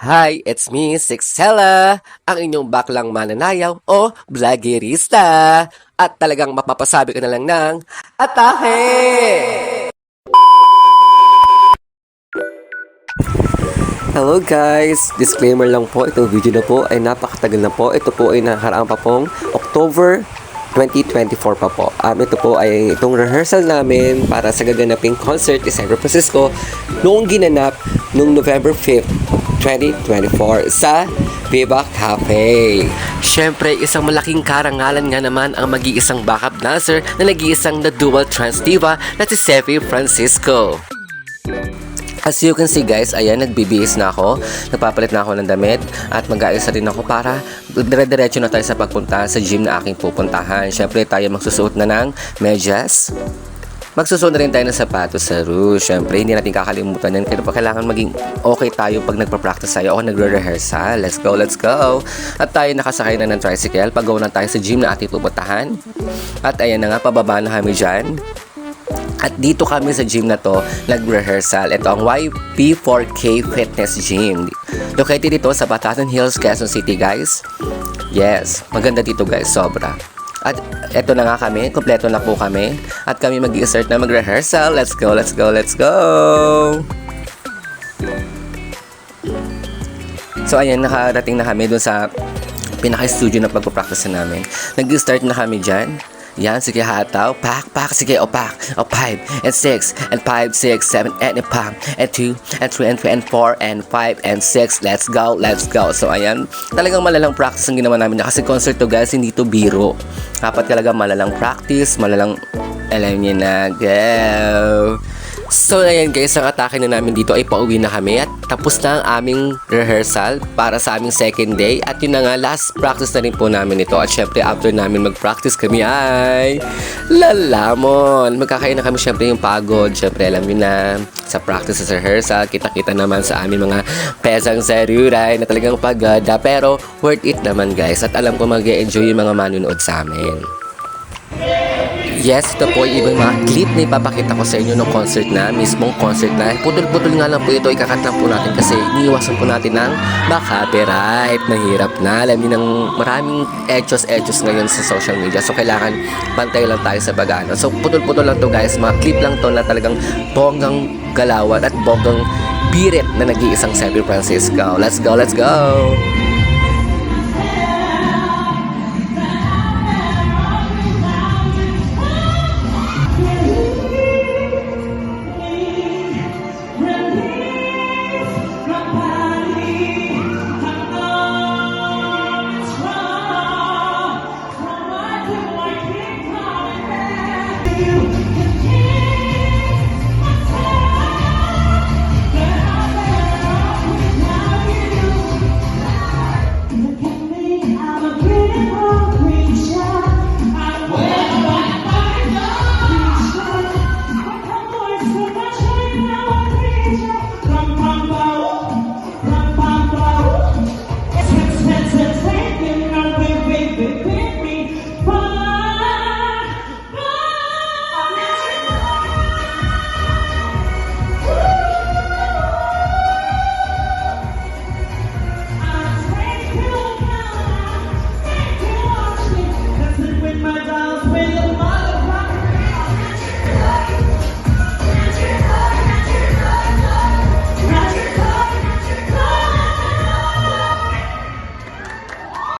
Hi, it's me, Sixella, ang inyong baklang mananayaw o vloggerista. At talagang mapapasabi ko na lang ng atake! Hello guys! Disclaimer lang po, itong video na po ay napakatagal na po. Ito po ay nakaraan pa pong October 2024 pa po. Ito po ay itong rehearsal namin para sa gaganaping concert in San Francisco noong ginanap noong November 5th, 2024 sa Viva Cafe. Siyempre, isang malaking karangalan nga naman ang mag-iisang backup dancer na nag-iisang na dual trans diva na si Sevi Francisco. As you can see guys, ayan, nagbibihis na ako. Nagpapalit na ako ng damit at mag-aayos rin ako para dire-diretso na tayo sa pagpunta sa gym na aking pupuntahan. Siyempre, tayo magsusuot na ng medyas. Magsusuot na rin tayo ng sapatos sa Rouge. Siyempre, hindi natin kakalimutan yan. Kaya pa kailangan maging okay tayo pag nagpa-practice tayo o nagre-rehearsal. Let's go, let's go! At tayo nakasakay na ng tricycle. Pag-go na tayo sa gym na ating pupuntahan. At ayan na nga, pababa na kami dyan. At dito kami sa gym na to nag-rehearsal. Ito ang YP4K Fitness Gym. Located dito sa Batasan Hills, Quezon City guys. Yes, maganda dito guys, sobra. At eto na nga kami, kompleto na po kami. At kami mag-i-start na mag-rehearsal. Let's go, let's go, let's go! So ayan, nakarating na kami dun sa pinaka-studio na pagpapractice namin. Nag-start na kami dyan. Yan, sige hataw, pak, sige, pak, 5, and 6, and 5, 6, 7, and pak, and 2, and 3, and 3, and 4, and 5, and 6, let's go, let's go. So ayan, talagang malalang practice ang ginawa namin kasi concert to guys, hindi to biro. Dapat talaga malalang practice, malalang, alam niyo na, go. So ayan guys, ang atake na namin dito ay pauwi na kami at tapos na ang aming rehearsal para sa aming second day. At yun na nga, last practice na rin po namin ito. At syempre after namin mag-practice kami ay lalamon. Magkakain na kami syempre yung pagod. Syempre alam nyo na, sa practice sa rehearsal, kita-kita naman sa aming mga pesang saruray na talagang pagod. Pero worth it naman guys. At alam ko mag-enjoy yung mga manunood sa amin. Yes, ito po yung ibang mga clip na ipapakita ko sa inyo ng concert na, mismong concert na. Putol-putol nga lang po ito, ikakat lang po natin kasi iniiwasan po natin ng copyright. Mahirap na, alam niyo ng maraming etos ngayon sa social media. So, kailangan pantay lang tayo sa pag-ano. So, putol-putol lang to guys, mga clip lang to na talagang bonggang galawan at bonggang birit na nag-iisang Sevi Francisco. Let's go, let's go!